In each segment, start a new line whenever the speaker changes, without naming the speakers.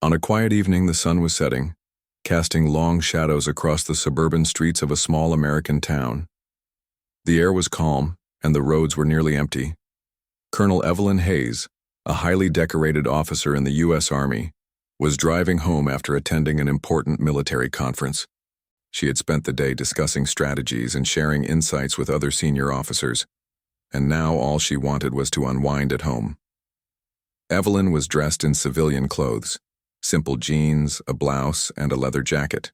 On a quiet evening, the sun was setting, casting long shadows across the suburban streets of a small American town. The air was calm, and the roads were nearly empty. Colonel Evelyn Hayes, a highly decorated officer in the U.S. Army, was driving home after attending an important military conference. She had spent the day discussing strategies and sharing insights with other senior officers, and now all she wanted was to unwind at home. Evelyn was dressed in civilian clothes, simple jeans, a blouse, and a leather jacket.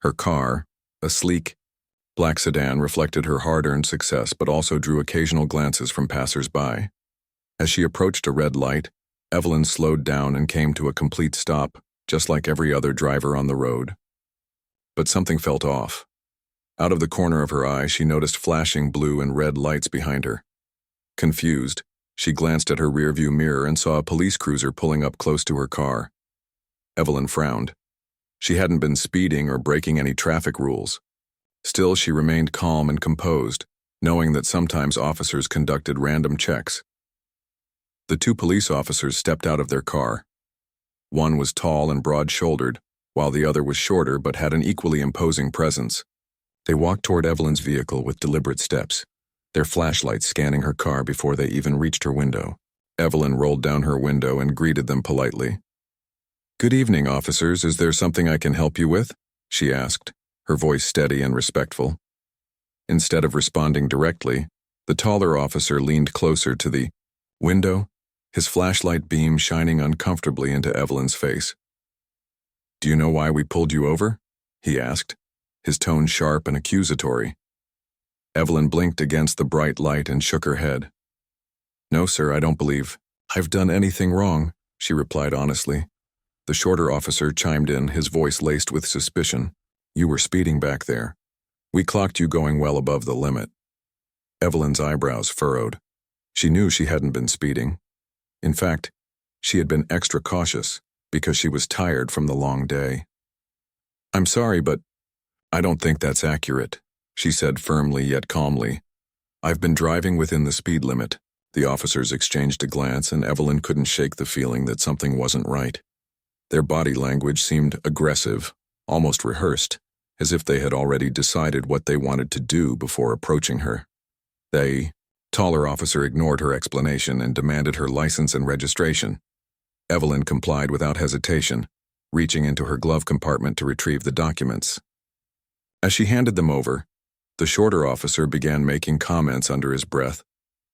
Her car, a sleek, black sedan, reflected her hard-earned success but also drew occasional glances from passers-by. As she approached a red light, Evelyn slowed down and came to a complete stop, just like every other driver on the road. But something felt off. Out of the corner of her eye, she noticed flashing blue and red lights behind her. Confused, she glanced at her rearview mirror and saw a police cruiser pulling up close to her car. Evelyn frowned. She hadn't been speeding or breaking any traffic rules. Still, she remained calm and composed, knowing that sometimes officers conducted random checks. The two police officers stepped out of their car. One was tall and broad-shouldered, while the other was shorter but had an equally imposing presence. They walked toward Evelyn's vehicle with deliberate steps, their flashlights scanning her car before they even reached her window. Evelyn rolled down her window and greeted them politely. "Good evening, officers. Is there something I can help you with?" she asked, her voice steady and respectful. Instead of responding directly, the taller officer leaned closer to the window, his flashlight beam shining uncomfortably into Evelyn's face. "Do you know why we pulled you over?" he asked, his tone sharp and accusatory. Evelyn blinked against the bright light and shook her head. "No, sir, I don't believe I've done anything wrong," she replied honestly. The shorter officer chimed in, his voice laced with suspicion. "You were speeding back there. We clocked you going well above the limit." Evelyn's eyebrows furrowed. She knew she hadn't been speeding. In fact, she had been extra cautious because she was tired from the long day. "I'm sorry, but I don't think that's accurate," she said firmly yet calmly. "I've been driving within the speed limit." The officers exchanged a glance, and Evelyn couldn't shake the feeling that something wasn't right. Their body language seemed aggressive, almost rehearsed, as if they had already decided what they wanted to do before approaching her. The taller officer ignored her explanation and demanded her license and registration. Evelyn complied without hesitation, reaching into her glove compartment to retrieve the documents. As she handed them over, the shorter officer began making comments under his breath,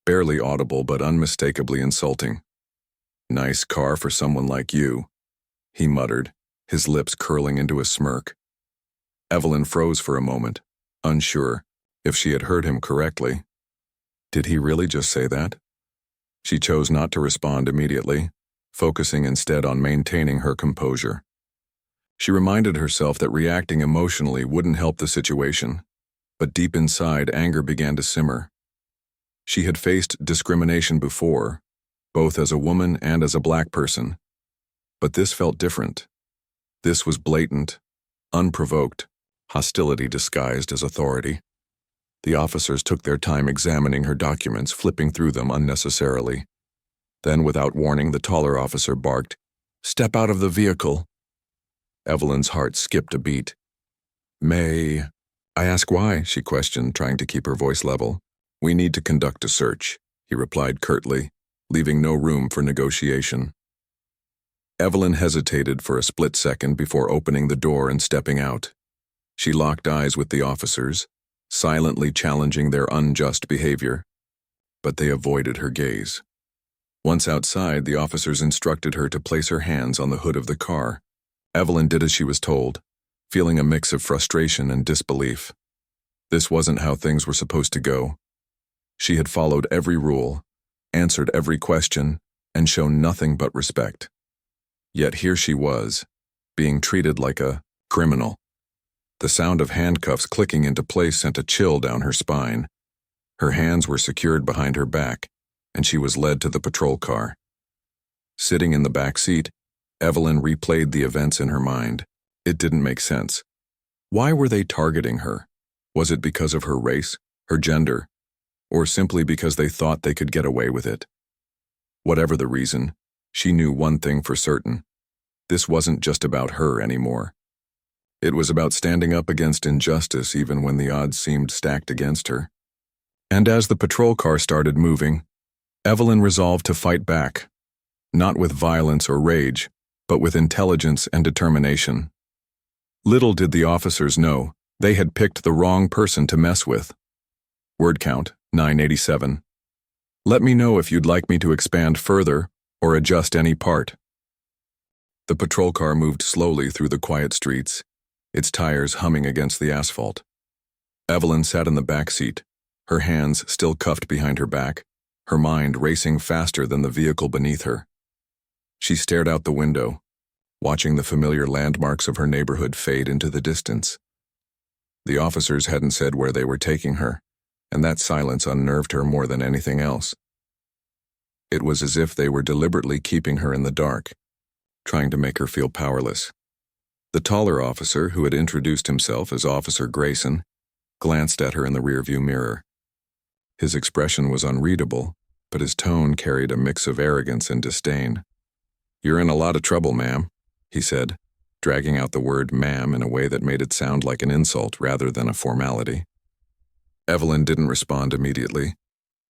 barely audible but unmistakably insulting. "Nice car for someone like you," he muttered, his lips curling into a smirk. Evelyn froze for a moment, unsure if she had heard him correctly. Did he really just say that? She chose not to respond immediately, focusing instead on maintaining her composure. She reminded herself that reacting emotionally wouldn't help the situation, but deep inside, anger began to simmer. She had faced discrimination before, both as a woman and as a black person. But this felt different. This was blatant, unprovoked, hostility disguised as authority. The officers took their time examining her documents, flipping through them unnecessarily. Then, without warning, the taller officer barked, "Step out of the vehicle." Evelyn's heart skipped a beat. "May I ask why?" she questioned, trying to keep her voice level. "We need to conduct a search," he replied curtly, leaving no room for negotiation. Evelyn hesitated for a split second before opening the door and stepping out. She locked eyes with the officers, silently challenging their unjust behavior, but they avoided her gaze. Once outside, the officers instructed her to place her hands on the hood of the car. Evelyn did as she was told, feeling a mix of frustration and disbelief. This wasn't how things were supposed to go. She had followed every rule, answered every question, and shown nothing but respect. Yet here she was, being treated like a criminal. The sound of handcuffs clicking into place sent a chill down her spine. Her hands were secured behind her back, and she was led to the patrol car. Sitting in the back seat, Evelyn replayed the events in her mind. It didn't make sense. Why were they targeting her? Was it because of her race, her gender, or simply because they thought they could get away with it? Whatever the reason, she knew one thing for certain. This wasn't just about her anymore. It was about standing up against injustice even when the odds seemed stacked against her. And as the patrol car started moving, Evelyn resolved to fight back, not with violence or rage, but with intelligence and determination. Little did the officers know, they had picked the wrong person to mess with. Word count, 987. Let me know if you'd like me to expand further or adjust any part. The patrol car moved slowly through the quiet streets, its tires humming against the asphalt. Evelyn sat in the back seat, her hands still cuffed behind her back, her mind racing faster than the vehicle beneath her. She stared out the window, watching the familiar landmarks of her neighborhood fade into the distance. The officers hadn't said where they were taking her, and that silence unnerved her more than anything else. It was as if they were deliberately keeping her in the dark, trying to make her feel powerless. The taller officer, who had introduced himself as Officer Grayson, glanced at her in the rearview mirror. His expression was unreadable, but his tone carried a mix of arrogance and disdain. "You're in a lot of trouble, ma'am," he said, dragging out the word ma'am in a way that made it sound like an insult rather than a formality. Evelyn didn't respond immediately.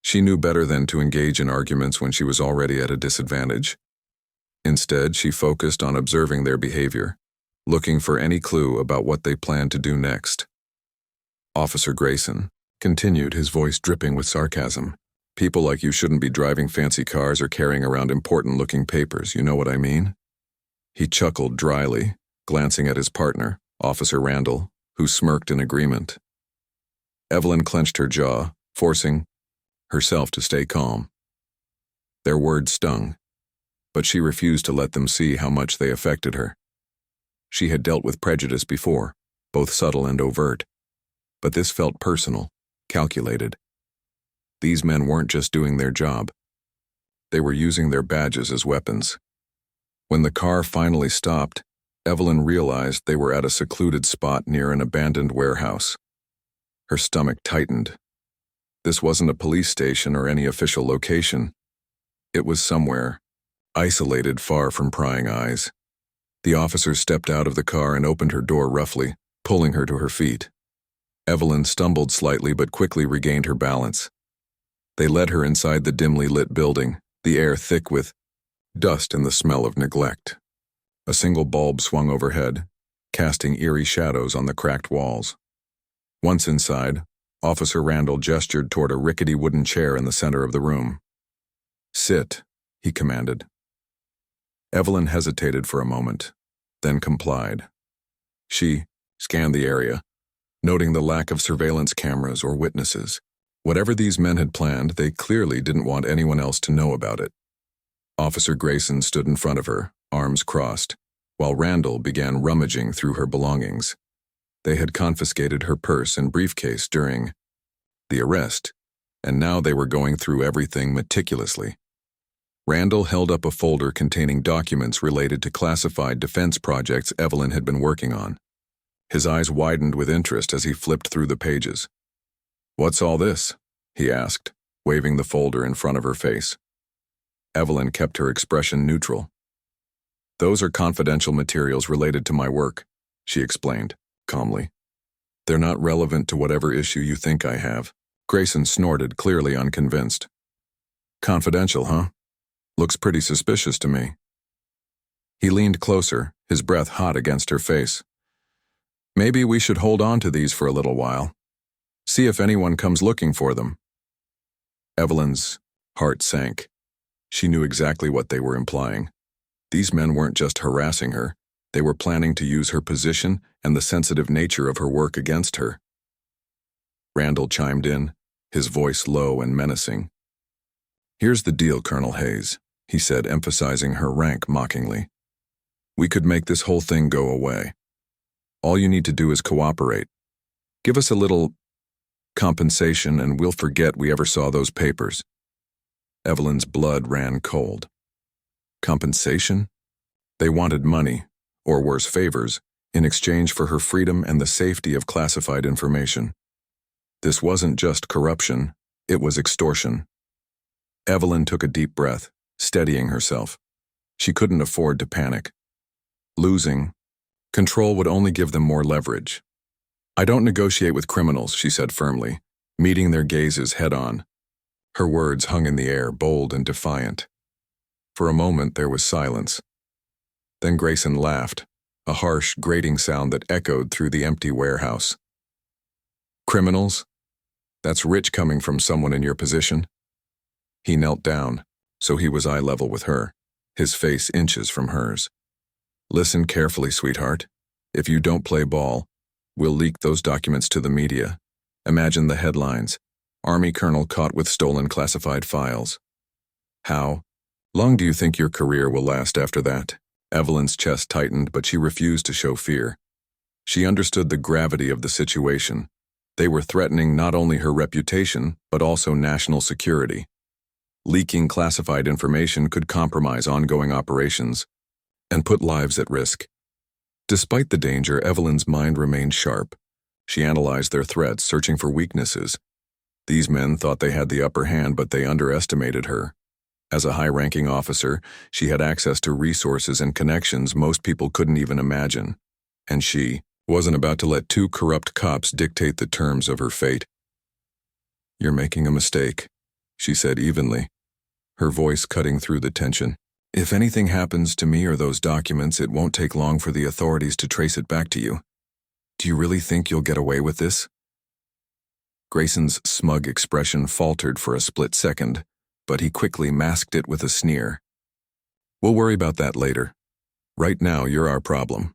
She knew better than to engage in arguments when she was already at a disadvantage. Instead, she focused on observing their behavior, looking for any clue about what they planned to do next. Officer Grayson continued, his voice dripping with sarcasm. "People like you shouldn't be driving fancy cars or carrying around important-looking papers, you know what I mean?" He chuckled dryly, glancing at his partner, Officer Randall, who smirked in agreement. Evelyn clenched her jaw, forcing herself to stay calm. Their words stung, but she refused to let them see how much they affected her. She had dealt with prejudice before, both subtle and overt, but this felt personal, calculated. These men weren't just doing their job. They were using their badges as weapons. When the car finally stopped, Evelyn realized they were at a secluded spot near an abandoned warehouse. Her stomach tightened. This wasn't a police station or any official location. It was somewhere, isolated far from prying eyes. The officer stepped out of the car and opened her door roughly, pulling her to her feet. Evelyn stumbled slightly but quickly regained her balance. They led her inside the dimly lit building, the air thick with dust and the smell of neglect. A single bulb swung overhead, casting eerie shadows on the cracked walls. Once inside, Officer Randall gestured toward a rickety wooden chair in the center of the room. "Sit," he commanded. Evelyn hesitated for a moment, then complied. She scanned the area, noting the lack of surveillance cameras or witnesses. Whatever these men had planned, they clearly didn't want anyone else to know about it. Officer Grayson stood in front of her, arms crossed, while Randall began rummaging through her belongings. They had confiscated her purse and briefcase during the arrest, and now they were going through everything meticulously. Randall held up a folder containing documents related to classified defense projects Evelyn had been working on. His eyes widened with interest as he flipped through the pages. "What's all this?" he asked, waving the folder in front of her face. Evelyn kept her expression neutral. "Those are confidential materials related to my work," she explained, calmly. "They're not relevant to whatever issue you think I have." Grayson snorted, clearly unconvinced. "Confidential, huh? Looks pretty suspicious to me." He leaned closer, his breath hot against her face. "Maybe we should hold on to these for a little while. See if anyone comes looking for them." Evelyn's heart sank. She knew exactly what they were implying. These men weren't just harassing her, they were planning to use her position and the sensitive nature of her work against her. Randall chimed in, his voice low and menacing. "Here's the deal, Colonel Hayes," he said, emphasizing her rank mockingly. "We could make this whole thing go away. All you need to do is cooperate. Give us a little compensation and we'll forget we ever saw those papers." Evelyn's blood ran cold. Compensation? They wanted money, or worse, favors, in exchange for her freedom and the safety of classified information. This wasn't just corruption, it was extortion. Evelyn took a deep breath, steadying herself. She couldn't afford to panic. Losing control would only give them more leverage. "I don't negotiate with criminals," she said firmly, meeting their gazes head-on. Her words hung in the air, bold and defiant. For a moment there was silence. Then Grayson laughed, a harsh, grating sound that echoed through the empty warehouse. "Criminals? That's rich coming from someone in your position." He knelt down, so he was eye level with her, his face inches from hers. "Listen carefully, sweetheart. If you don't play ball, we'll leak those documents to the media. Imagine the headlines. Army colonel caught with stolen classified files. How long do you think your career will last after that?" Evelyn's chest tightened, but she refused to show fear. She understood the gravity of the situation. They were threatening not only her reputation, but also national security. Leaking classified information could compromise ongoing operations and put lives at risk. Despite the danger, Evelyn's mind remained sharp. She analyzed their threats, searching for weaknesses. These men thought they had the upper hand, but they underestimated her. As a high-ranking officer, she had access to resources and connections most people couldn't even imagine. And she wasn't about to let two corrupt cops dictate the terms of her fate. "You're making a mistake," she said evenly, her voice cutting through the tension. "If anything happens to me or those documents, it won't take long for the authorities to trace it back to you. Do you really think you'll get away with this?" Grayson's smug expression faltered for a split second, but he quickly masked it with a sneer. "We'll worry about that later. Right now, you're our problem."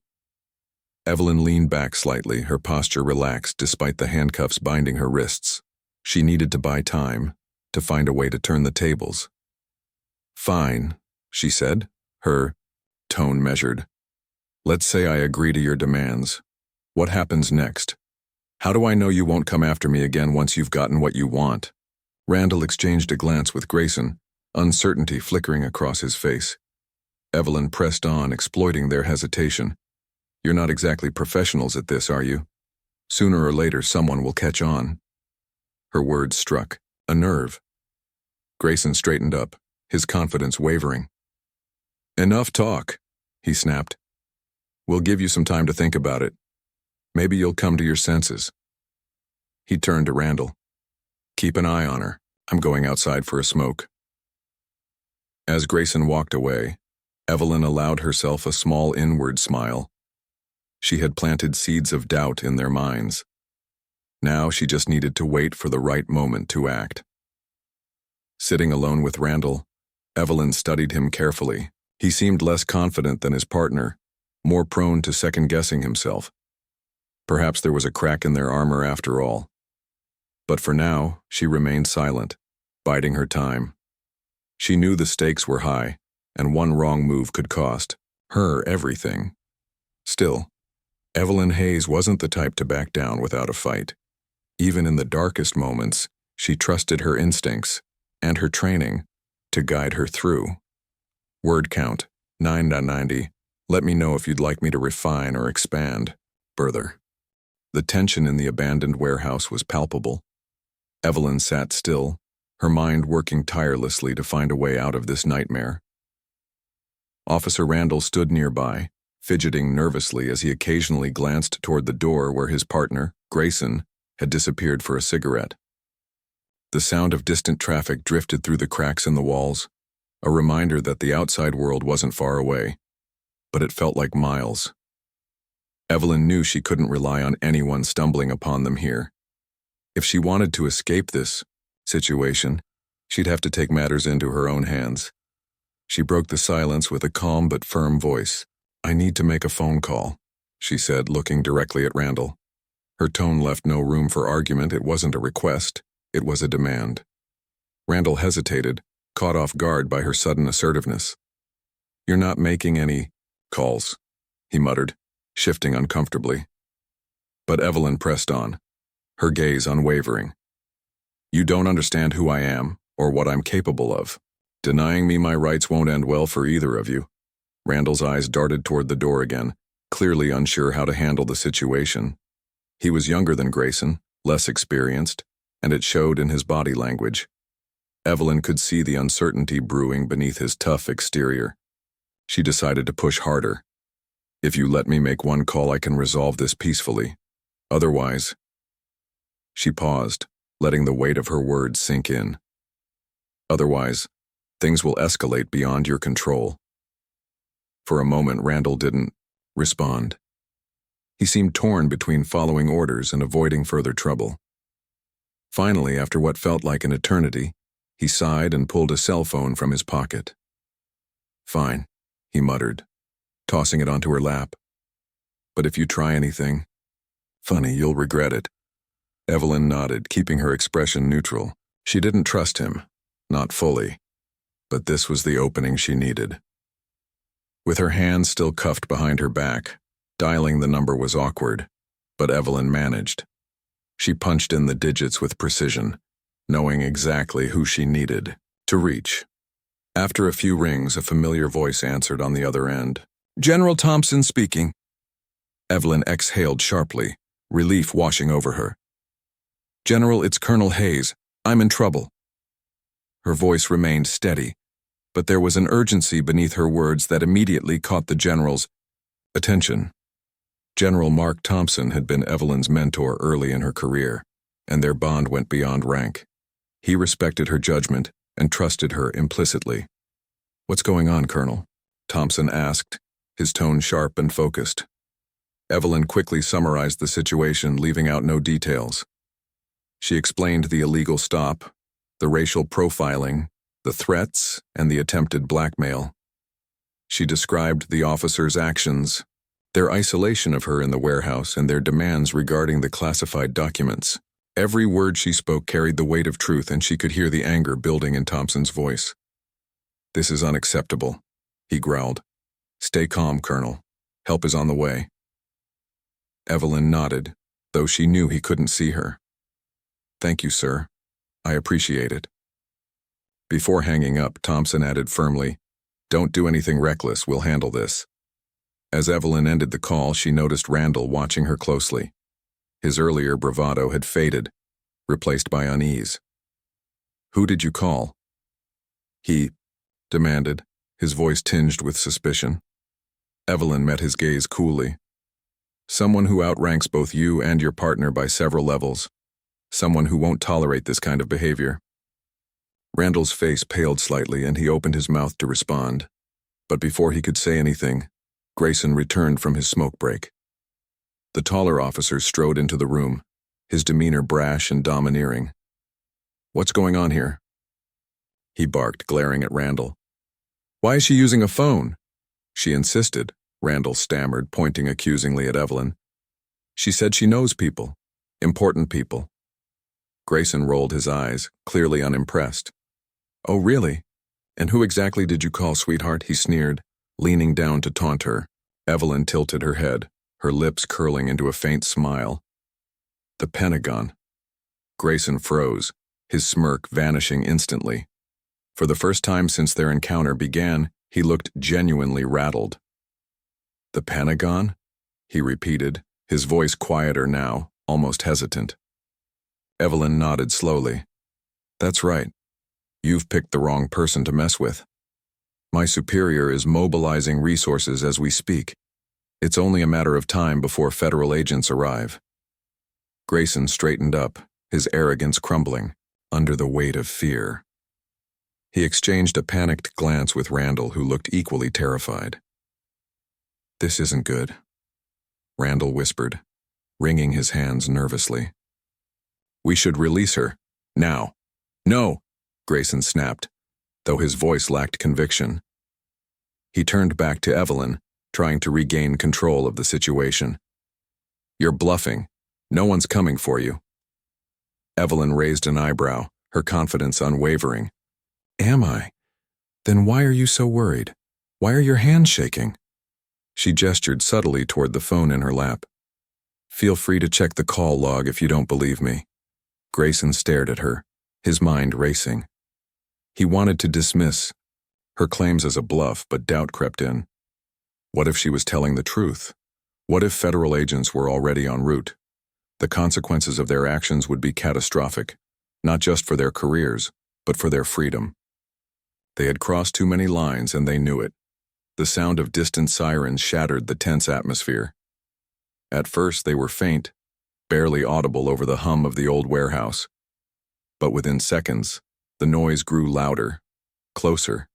Evelyn leaned back slightly, her posture relaxed despite the handcuffs binding her wrists. She needed to buy time, to find a way to turn the tables. "Fine," she said, her tone measured. "Let's say I agree to your demands. What happens next? How do I know you won't come after me again once you've gotten what you want?" Randall exchanged a glance with Grayson, uncertainty flickering across his face. Evelyn pressed on, exploiting their hesitation. "You're not exactly professionals at this, are you? Sooner or later, someone will catch on." Her words struck a nerve. Grayson straightened up, his confidence wavering. "Enough talk," he snapped. "We'll give you some time to think about it. Maybe you'll come to your senses." He turned to Randall. "Keep an eye on her. I'm going outside for a smoke." As Grayson walked away, Evelyn allowed herself a small inward smile. She had planted seeds of doubt in their minds. Now she just needed to wait for the right moment to act. Sitting alone with Randall, Evelyn studied him carefully. He seemed less confident than his partner, more prone to second-guessing himself. Perhaps there was a crack in their armor after all. But for now, she remained silent, biding her time. She knew the stakes were high, and one wrong move could cost her everything. Still, Evelyn Hayes wasn't the type to back down without a fight. Even in the darkest moments, she trusted her instincts and her training to guide her through. Word count, 9.90. Let me know if you'd like me to refine or expand further. The tension in the abandoned warehouse was palpable. Evelyn sat still, her mind working tirelessly to find a way out of this nightmare. Officer Randall stood nearby, fidgeting nervously as he occasionally glanced toward the door where his partner, Grayson, had disappeared for a cigarette. The sound of distant traffic drifted through the cracks in the walls, a reminder that the outside world wasn't far away, but it felt like miles. Evelyn knew she couldn't rely on anyone stumbling upon them here. If she wanted to escape this situation, she'd have to take matters into her own hands. She broke the silence with a calm but firm voice. "I need to make a phone call," she said, looking directly at Randall. Her tone left no room for argument. It wasn't a request, it was a demand. Randall hesitated, caught off guard by her sudden assertiveness. "You're not making any calls," he muttered, shifting uncomfortably. But Evelyn pressed on, her gaze unwavering. "You don't understand who I am, or what I'm capable of. Denying me my rights won't end well for either of you." Randall's eyes darted toward the door again, clearly unsure how to handle the situation. He was younger than Grayson, less experienced, and it showed in his body language. Evelyn could see the uncertainty brewing beneath his tough exterior. She decided to push harder. If you let me make one call, I can resolve this peacefully. Otherwise—" She paused, letting the weight of her words sink in. "Otherwise, things will escalate beyond your control." For a moment, Randall didn't respond. He seemed torn between following orders and avoiding further trouble. Finally, after what felt like an eternity, he sighed and pulled a cell phone from his pocket. "Fine," he muttered, tossing it onto her lap. "But if you try anything funny, you'll regret it." Evelyn nodded, keeping her expression neutral. She didn't trust him, not fully, but this was the opening she needed. With her hands still cuffed behind her back, dialing the number was awkward, but Evelyn managed. She punched in the digits with precision, knowing exactly who she needed to reach. After a few rings, a familiar voice answered on the other end. "General Thompson speaking." Evelyn exhaled sharply, relief washing over her. "General, it's Colonel Hayes. I'm in trouble." Her voice remained steady, but there was an urgency beneath her words that immediately caught the general's attention. General Mark Thompson had been Evelyn's mentor early in her career, and their bond went beyond rank. He respected her judgment and trusted her implicitly. "What's going on, Colonel?" Thompson asked, his tone sharp and focused. Evelyn quickly summarized the situation, leaving out no details. She explained the illegal stop, the racial profiling, the threats, and the attempted blackmail. She described the officers' actions, their isolation of her in the warehouse, and their demands regarding the classified documents. Every word she spoke carried the weight of truth, and she could hear the anger building in Thompson's voice. "This is unacceptable," he growled. "Stay calm, Colonel. Help is on the way." Evelyn nodded, though she knew he couldn't see her. "Thank you, sir. I appreciate it." Before hanging up, Thompson added firmly, "Don't do anything reckless. We'll handle this." As Evelyn ended the call, she noticed Randall watching her closely. His earlier bravado had faded, replaced by unease. "Who did you call?" he demanded, his voice tinged with suspicion. Evelyn met his gaze coolly. "Someone who outranks both you and your partner by several levels. Someone who won't tolerate this kind of behavior." Randall's face paled slightly, and he opened his mouth to respond. But before he could say anything, Grayson returned from his smoke break. The taller officer strode into the room, his demeanor brash and domineering. "What's going on here?" he barked, glaring at Randall. "Why is she using a phone?" "She insisted," Randall stammered, pointing accusingly at Evelyn. "She said she knows people, important people." Grayson rolled his eyes, clearly unimpressed. "Oh, really? And who exactly did you call, sweetheart?" he sneered, leaning down to taunt her. Evelyn tilted her head, her lips curling into a faint smile. "The Pentagon." Grayson froze, his smirk vanishing instantly. For the first time since their encounter began, he looked genuinely rattled. "The Pentagon?" he repeated, his voice quieter now, almost hesitant. Evelyn nodded slowly. "That's right. You've picked the wrong person to mess with. My superior is mobilizing resources as we speak. It's only a matter of time before federal agents arrive." Grayson straightened up, his arrogance crumbling under the weight of fear. He exchanged a panicked glance with Randall, who looked equally terrified. "This isn't good," Randall whispered, wringing his hands nervously. "We should release her. Now." "No," Grayson snapped, though his voice lacked conviction. He turned back to Evelyn, trying to regain control of the situation. "You're bluffing. No one's coming for you." Evelyn raised an eyebrow, her confidence unwavering. "Am I? Then why are you so worried? Why are your hands shaking?" She gestured subtly toward the phone in her lap. "Feel free to check the call log if you don't believe me." Grayson stared at her, his mind racing. He wanted to dismiss her claims as a bluff, but doubt crept in. What if she was telling the truth? What if federal agents were already en route? The consequences of their actions would be catastrophic, not just for their careers, but for their freedom. They had crossed too many lines, and they knew it. The sound of distant sirens shattered the tense atmosphere. At first, they were faint, barely audible over the hum of the old warehouse. But within seconds, the noise grew louder, closer.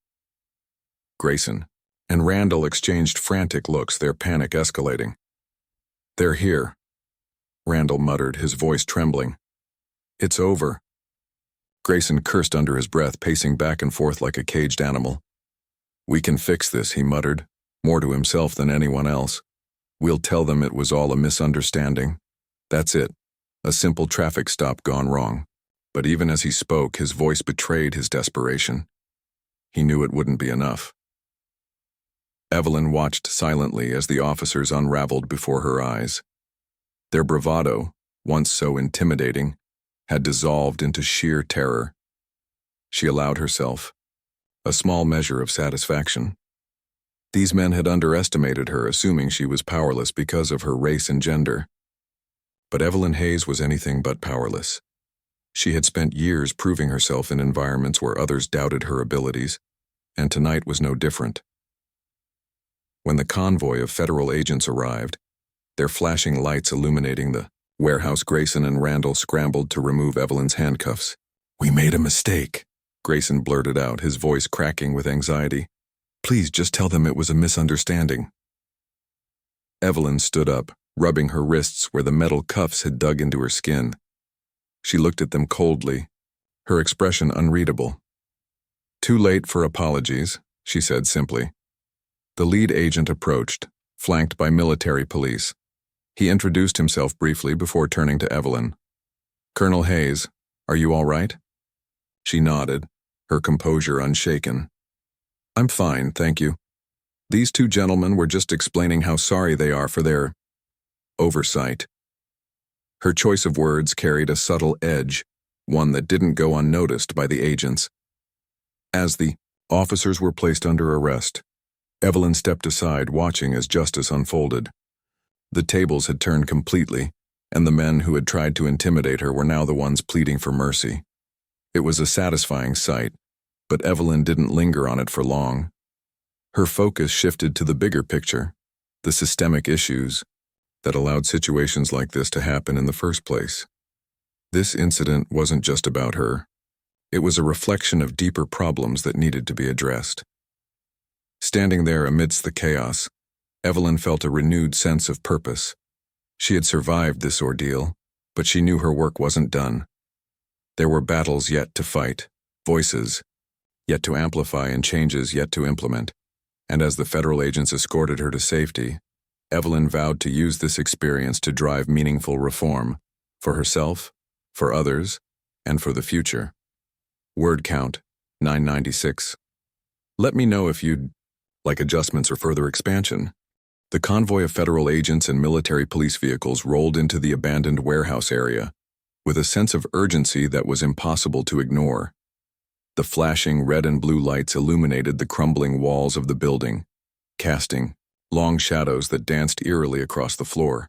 Grayson and Randall exchanged frantic looks, their panic escalating. "They're here," Randall muttered, his voice trembling. "It's over." Grayson cursed under his breath, pacing back and forth like a caged animal. "We can fix this," he muttered, more to himself than anyone else. "We'll tell them it was all a misunderstanding. That's it, a simple traffic stop gone wrong." But even as he spoke, his voice betrayed his desperation. He knew it wouldn't be enough. Evelyn watched silently as the officers unraveled before her eyes. Their bravado, once so intimidating, had dissolved into sheer terror. She allowed herself a small measure of satisfaction. These men had underestimated her, assuming she was powerless because of her race and gender. But Evelyn Hayes was anything but powerless. She had spent years proving herself in environments where others doubted her abilities, and tonight was no different. When the convoy of federal agents arrived, their flashing lights illuminating the warehouse, Grayson and Randall scrambled to remove Evelyn's handcuffs. "We made a mistake," Grayson blurted out, his voice cracking with anxiety. "Please just tell them it was a misunderstanding." Evelyn stood up, rubbing her wrists where the metal cuffs had dug into her skin. She looked at them coldly, her expression unreadable. "Too late for apologies," she said simply. The lead agent approached, flanked by military police. He introduced himself briefly before turning to Evelyn. "Colonel Hayes, are you all right?" She nodded, her composure unshaken. "I'm fine, thank you. These two gentlemen were just explaining how sorry they are for their oversight." Her choice of words carried a subtle edge, one that didn't go unnoticed by the agents. As the officers were placed under arrest, Evelyn stepped aside, watching as justice unfolded. The tables had turned completely, and the men who had tried to intimidate her were now the ones pleading for mercy. It was a satisfying sight, but Evelyn didn't linger on it for long. Her focus shifted to the bigger picture, the systemic issues that allowed situations like this to happen in the first place. This incident wasn't just about her. It was a reflection of deeper problems that needed to be addressed. Standing there amidst the chaos, Evelyn felt a renewed sense of purpose. She had survived this ordeal, but she knew her work wasn't done. There were battles yet to fight, voices yet to amplify, and changes yet to implement. And as the federal agents escorted her to safety, Evelyn vowed to use this experience to drive meaningful reform, for herself, for others, and for the future. Word count, 996. Let me know if you'd like adjustments or further expansion. The convoy of federal agents and military police vehicles rolled into the abandoned warehouse area, with a sense of urgency that was impossible to ignore. The flashing red and blue lights illuminated the crumbling walls of the building, casting long shadows that danced eerily across the floor.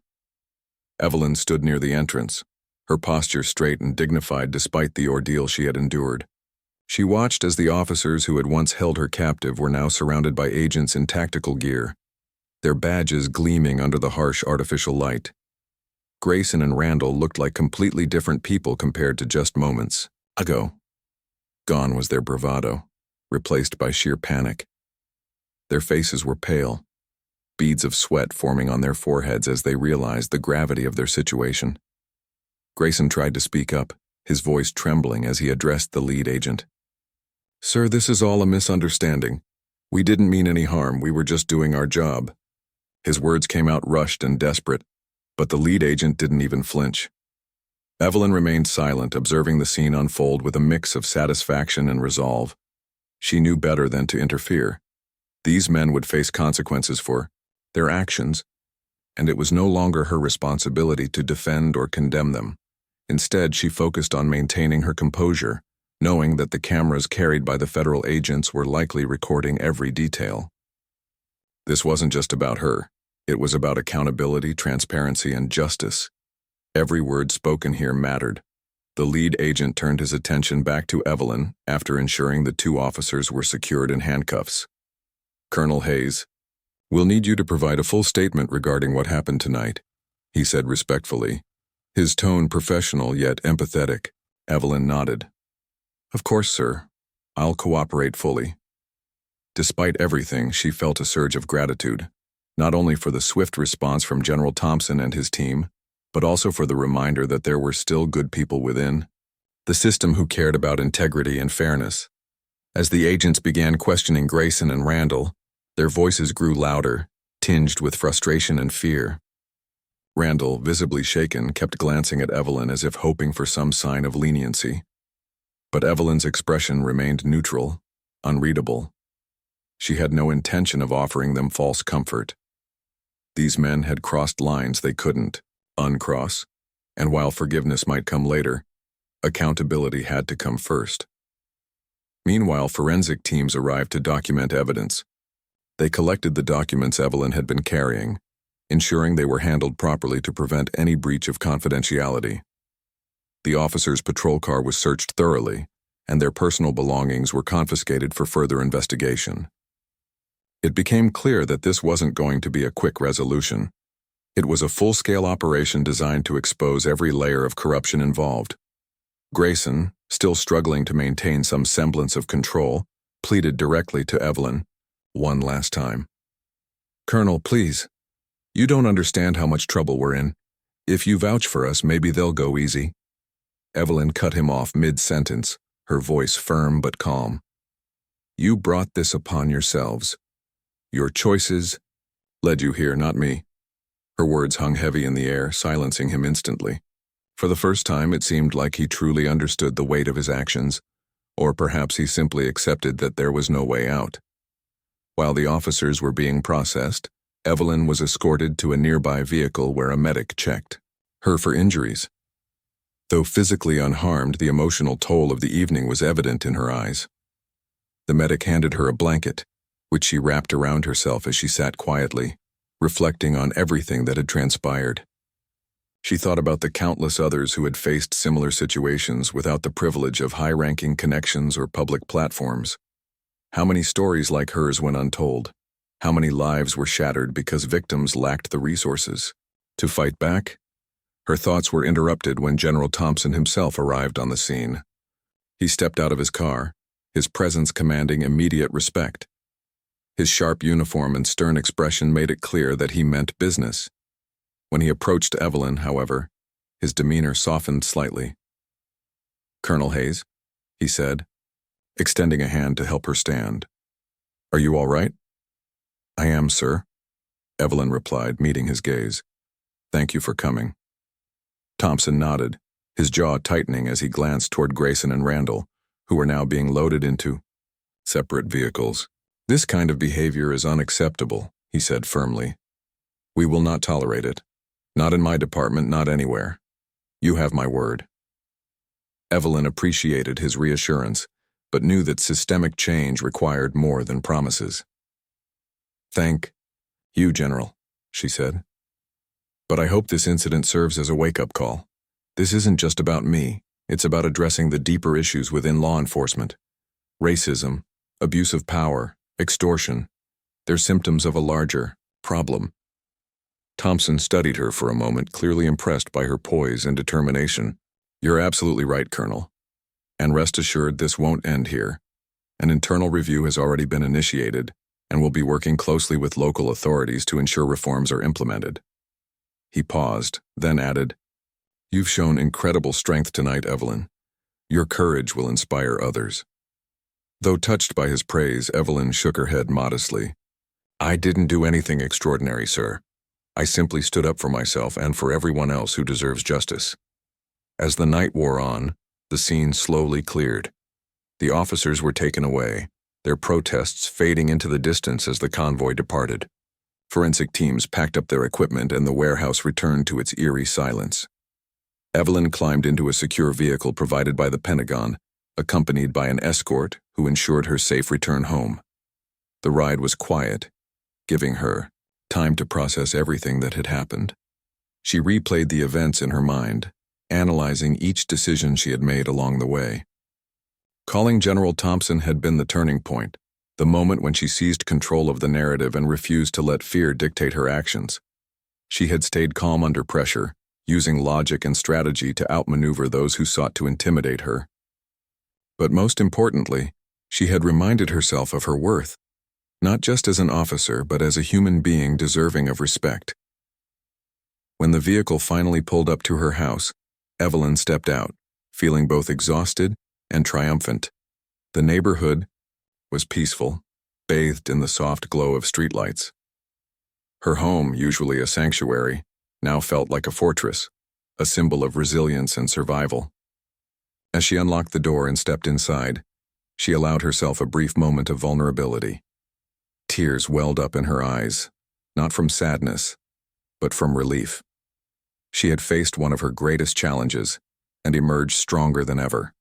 Evelyn stood near the entrance, her posture straight and dignified despite the ordeal she had endured. She watched as the officers who had once held her captive were now surrounded by agents in tactical gear, their badges gleaming under the harsh artificial light. Grayson and Randall looked like completely different people compared to just moments ago. Gone was their bravado, replaced by sheer panic. Their faces were pale, beads of sweat forming on their foreheads as they realized the gravity of their situation. Grayson tried to speak up, his voice trembling as he addressed the lead agent. "Sir, this is all a misunderstanding. We didn't mean any harm, we were just doing our job." His words came out rushed and desperate, but the lead agent didn't even flinch. Evelyn remained silent, observing the scene unfold with a mix of satisfaction and resolve. She knew better than to interfere. These men would face consequences for their actions, and it was no longer her responsibility to defend or condemn them. Instead, she focused on maintaining her composure, knowing that the cameras carried by the federal agents were likely recording every detail. This wasn't just about her. It was about accountability, transparency, and justice. Every word spoken here mattered. The lead agent turned his attention back to Evelyn after ensuring the two officers were secured in handcuffs. "Colonel Hayes, we'll need you to provide a full statement regarding what happened tonight," he said respectfully, his tone professional yet empathetic. Evelyn nodded. "Of course, sir. I'll cooperate fully." Despite everything, she felt a surge of gratitude, not only for the swift response from General Thompson and his team, but also for the reminder that there were still good people within the system who cared about integrity and fairness. As the agents began questioning Grayson and Randall, their voices grew louder, tinged with frustration and fear. Randall, visibly shaken, kept glancing at Evelyn as if hoping for some sign of leniency. But Evelyn's expression remained neutral, unreadable. She had no intention of offering them false comfort. These men had crossed lines they couldn't uncross, and while forgiveness might come later, accountability had to come first. Meanwhile, forensic teams arrived to document evidence. They collected the documents Evelyn had been carrying, ensuring they were handled properly to prevent any breach of confidentiality. The officer's patrol car was searched thoroughly, and their personal belongings were confiscated for further investigation. It became clear that this wasn't going to be a quick resolution. It was a full-scale operation designed to expose every layer of corruption involved. Grayson, still struggling to maintain some semblance of control, pleaded directly to Evelyn, one last time. "Colonel, please. You don't understand how much trouble we're in. If you vouch for us, maybe they'll go easy." Evelyn cut him off mid-sentence, her voice firm but calm. "You brought this upon yourselves. Your choices led you here, not me." Her words hung heavy in the air, silencing him instantly. For the first time, it seemed like he truly understood the weight of his actions, or perhaps he simply accepted that there was no way out. While the officers were being processed, Evelyn was escorted to a nearby vehicle where a medic checked her for injuries. Though physically unharmed, the emotional toll of the evening was evident in her eyes. The medic handed her a blanket, which she wrapped around herself as she sat quietly, reflecting on everything that had transpired. She thought about the countless others who had faced similar situations without the privilege of high-ranking connections or public platforms. How many stories like hers went untold? How many lives were shattered because victims lacked the resources to fight back? Her thoughts were interrupted when General Thompson himself arrived on the scene. He stepped out of his car, his presence commanding immediate respect. His sharp uniform and stern expression made it clear that he meant business. When he approached Evelyn, however, his demeanor softened slightly. "Colonel Hayes," he said, extending a hand to help her stand. "Are you all right?" "I am, sir," Evelyn replied, meeting his gaze. "Thank you for coming." Thompson nodded, his jaw tightening as he glanced toward Grayson and Randall, who were now being loaded into separate vehicles. "This kind of behavior is unacceptable," he said firmly. "We will not tolerate it. Not in my department, not anywhere. You have my word." Evelyn appreciated his reassurance, but knew that systemic change required more than promises. "Thank you, General," she said. "But I hope this incident serves as a wake-up call. This isn't just about me. It's about addressing the deeper issues within law enforcement. Racism, abuse of power, extortion. They're symptoms of a larger problem." Thompson studied her for a moment, clearly impressed by her poise and determination. "You're absolutely right, Colonel. And rest assured, this won't end here. An internal review has already been initiated, and we'll be working closely with local authorities to ensure reforms are implemented." He paused, then added, "You've shown incredible strength tonight, Evelyn. Your courage will inspire others." Though touched by his praise, Evelyn shook her head modestly. "I didn't do anything extraordinary, sir. I simply stood up for myself and for everyone else who deserves justice." As the night wore on, the scene slowly cleared. The officers were taken away, their protests fading into the distance as the convoy departed. Forensic teams packed up their equipment and the warehouse returned to its eerie silence. Evelyn climbed into a secure vehicle provided by the Pentagon, accompanied by an escort who ensured her safe return home. The ride was quiet, giving her time to process everything that had happened. She replayed the events in her mind, analyzing each decision she had made along the way. Calling General Thompson had been the turning point, the moment when she seized control of the narrative and refused to let fear dictate her actions. She had stayed calm under pressure, using logic and strategy to outmaneuver those who sought to intimidate her. But most importantly, she had reminded herself of her worth, not just as an officer but as a human being deserving of respect. When the vehicle finally pulled up to her house, Evelyn stepped out, feeling both exhausted and triumphant. The neighborhood was peaceful, bathed in the soft glow of streetlights. Her home, usually a sanctuary, now felt like a fortress, a symbol of resilience and survival. As she unlocked the door and stepped inside, she allowed herself a brief moment of vulnerability. Tears welled up in her eyes, not from sadness, but from relief. She had faced one of her greatest challenges and emerged stronger than ever.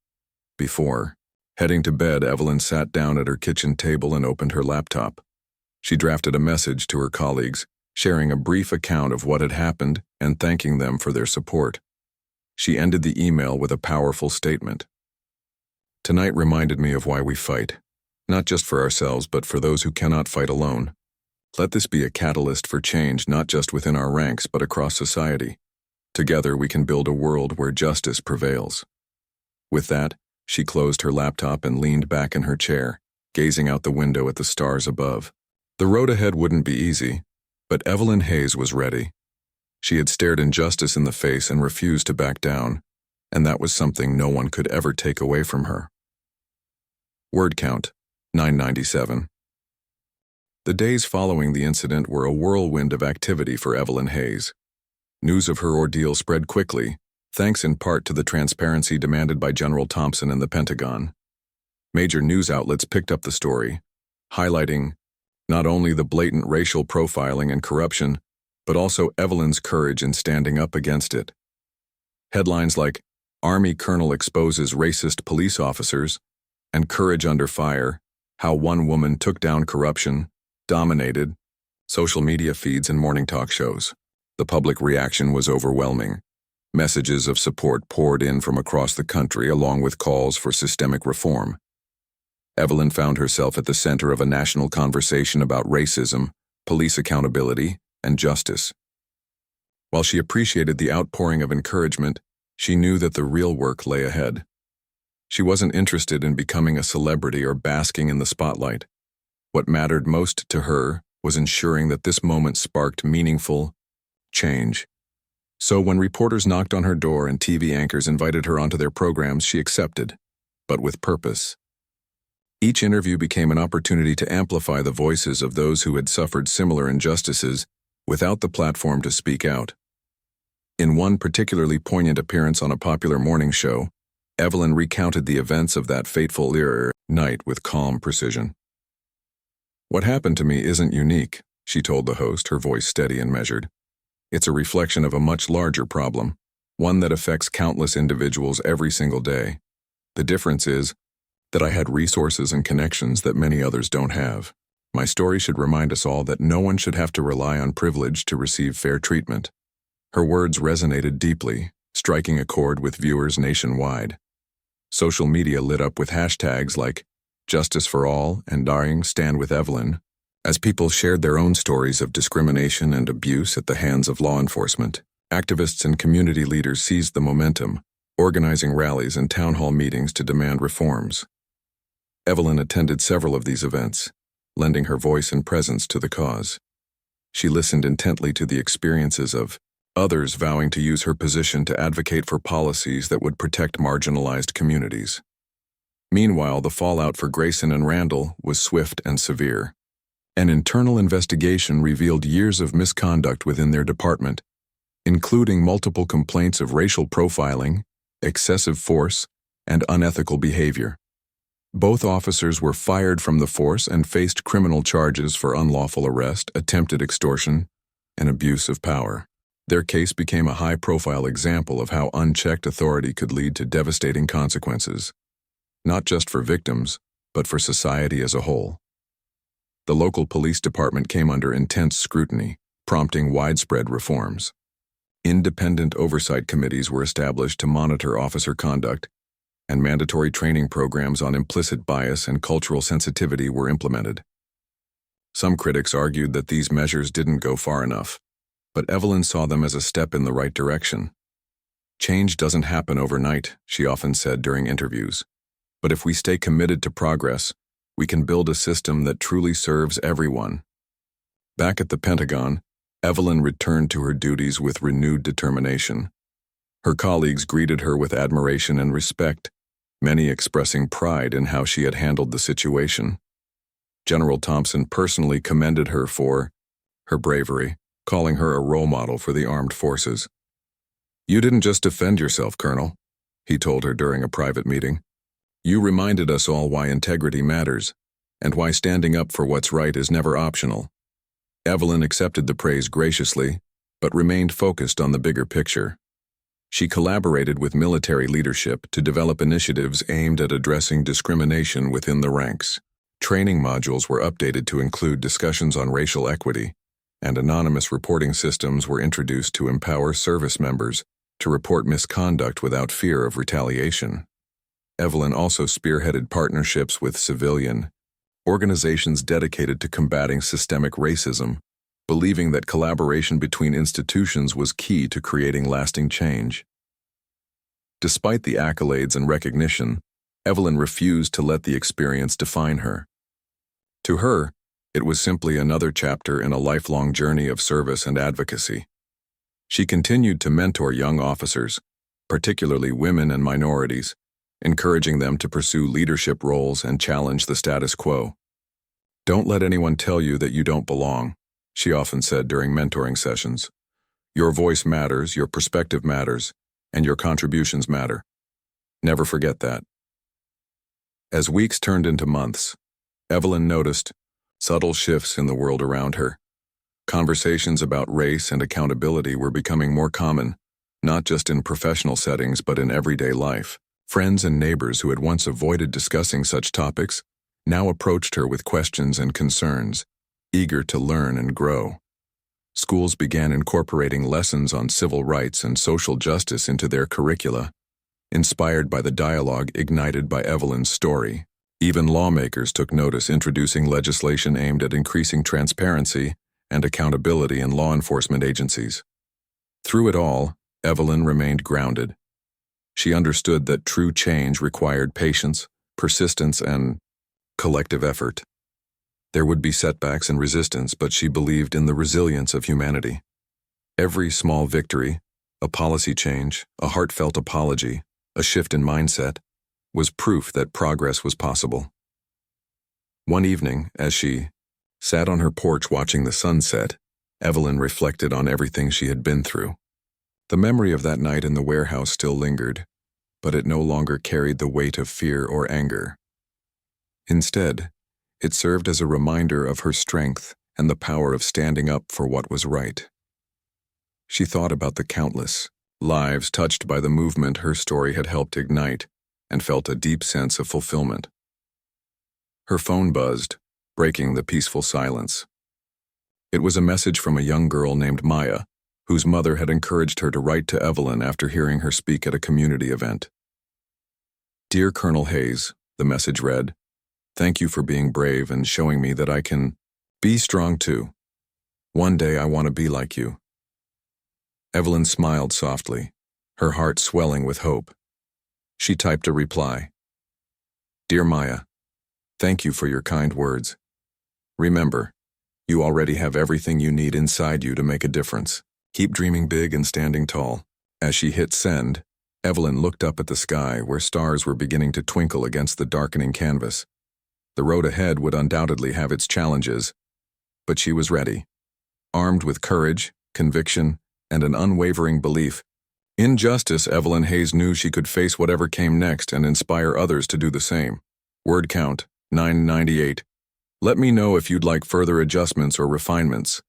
Before heading to bed, Evelyn sat down at her kitchen table and opened her laptop. She drafted a message to her colleagues, sharing a brief account of what had happened and thanking them for their support. She ended the email with a powerful statement. "Tonight reminded me of why we fight, not just for ourselves but for those who cannot fight alone. Let this be a catalyst for change not just within our ranks but across society. Together we can build a world where justice prevails." With that, she closed her laptop and leaned back in her chair, gazing out the window at the stars above. The road ahead wouldn't be easy, but Evelyn Hayes was ready. She had stared injustice in the face and refused to back down, and that was something no one could ever take away from her. Word count, 997. The days following the incident were a whirlwind of activity for Evelyn Hayes. News of her ordeal spread quickly, thanks in part to the transparency demanded by General Thompson and the Pentagon. Major news outlets picked up the story, highlighting not only the blatant racial profiling and corruption, but also Evelyn's courage in standing up against it. Headlines like "Army Colonel Exposes Racist Police Officers" and "Courage Under Fire: How One Woman Took Down Corruption" dominated social media feeds and morning talk shows. The public reaction was overwhelming. Messages of support poured in from across the country along with calls for systemic reform. Evelyn found herself at the center of a national conversation about racism, police accountability, and justice. While she appreciated the outpouring of encouragement, she knew that the real work lay ahead. She wasn't interested in becoming a celebrity or basking in the spotlight. What mattered most to her was ensuring that this moment sparked meaningful change. So when reporters knocked on her door and TV anchors invited her onto their programs, she accepted, but with purpose. Each interview became an opportunity to amplify the voices of those who had suffered similar injustices without the platform to speak out. In one particularly poignant appearance on a popular morning show, Evelyn recounted the events of that fateful night with calm precision. "What happened to me isn't unique," she told the host, her voice steady and measured. "It's a reflection of a much larger problem, one that affects countless individuals every single day. The difference is that I had resources and connections that many others don't have. My story should remind us all that no one should have to rely on privilege to receive fair treatment." Her words resonated deeply, striking a chord with viewers nationwide. Social media lit up with hashtags like "Justice for All" and "Stand with Evelyn," as people shared their own stories of discrimination and abuse at the hands of law enforcement. Activists and community leaders seized the momentum, organizing rallies and town hall meetings to demand reforms. Evelyn attended several of these events, lending her voice and presence to the cause. She listened intently to the experiences of others vowing to use her position to advocate for policies that would protect marginalized communities. Meanwhile, the fallout for Grayson and Randall was swift and severe. An internal investigation revealed years of misconduct within their department, including multiple complaints of racial profiling, excessive force, and unethical behavior. Both officers were fired from the force and faced criminal charges for unlawful arrest, attempted extortion, and abuse of power. Their case became a high-profile example of how unchecked authority could lead to devastating consequences, not just for victims, but for society as a whole. The local police department came under intense scrutiny, prompting widespread reforms. Independent oversight committees were established to monitor officer conduct, and mandatory training programs on implicit bias and cultural sensitivity were implemented. Some critics argued that these measures didn't go far enough, but Evelyn saw them as a step in the right direction. Change doesn't happen overnight, she often said during interviews. But if we stay committed to progress, we can build a system that truly serves everyone. Back at the Pentagon, Evelyn returned to her duties with renewed determination. Her colleagues greeted her with admiration and respect, many expressing pride in how she had handled the situation. General Thompson personally commended her for her bravery, calling her a role model for the armed forces. "You didn't just defend yourself, Colonel," he told her during a private meeting. "You reminded us all why integrity matters, and why standing up for what's right is never optional." Evelyn accepted the praise graciously, but remained focused on the bigger picture. She collaborated with military leadership to develop initiatives aimed at addressing discrimination within the ranks. Training modules were updated to include discussions on racial equity, and anonymous reporting systems were introduced to empower service members to report misconduct without fear of retaliation. Evelyn also spearheaded partnerships with civilian organizations dedicated to combating systemic racism, believing that collaboration between institutions was key to creating lasting change. Despite the accolades and recognition, Evelyn refused to let the experience define her. To her, it was simply another chapter in a lifelong journey of service and advocacy. She continued to mentor young officers, particularly women and minorities, encouraging them to pursue leadership roles and challenge the status quo. "Don't let anyone tell you that you don't belong," she often said during mentoring sessions. "Your voice matters, your perspective matters, and your contributions matter. Never forget that." As weeks turned into months, Evelyn noticed subtle shifts in the world around her. Conversations about race and accountability were becoming more common, not just in professional settings but in everyday life. Friends and neighbors who had once avoided discussing such topics now approached her with questions and concerns, eager to learn and grow. Schools began incorporating lessons on civil rights and social justice into their curricula, inspired by the dialogue ignited by Evelyn's story. Even lawmakers took notice, introducing legislation aimed at increasing transparency and accountability in law enforcement agencies. Through it all, Evelyn remained grounded. She understood that true change required patience, persistence, and collective effort. There would be setbacks and resistance, but she believed in the resilience of humanity. Every small victory, a policy change, a heartfelt apology, a shift in mindset, was proof that progress was possible. One evening, as she sat on her porch watching the sunset, Evelyn reflected on everything she had been through. The memory of that night in the warehouse still lingered, but it no longer carried the weight of fear or anger. Instead, it served as a reminder of her strength and the power of standing up for what was right. She thought about the countless lives touched by the movement her story had helped ignite, and felt a deep sense of fulfillment. Her phone buzzed, breaking the peaceful silence. It was a message from a young girl named Maya, whose mother had encouraged her to write to Evelyn after hearing her speak at a community event. "Dear Colonel Hayes," the message read, "thank you for being brave and showing me that I can be strong too. One day I want to be like you." Evelyn smiled softly, her heart swelling with hope. She typed a reply. "Dear Maya, thank you for your kind words. Remember, you already have everything you need inside you to make a difference. Keep dreaming big and standing tall." As she hit send, Evelyn looked up at the sky where stars were beginning to twinkle against the darkening canvas. The road ahead would undoubtedly have its challenges, but she was ready, armed with courage, conviction, and an unwavering belief. In justice, Evelyn Hayes knew she could face whatever came next and inspire others to do the same. Word count, 998. Let me know if you'd like further adjustments or refinements.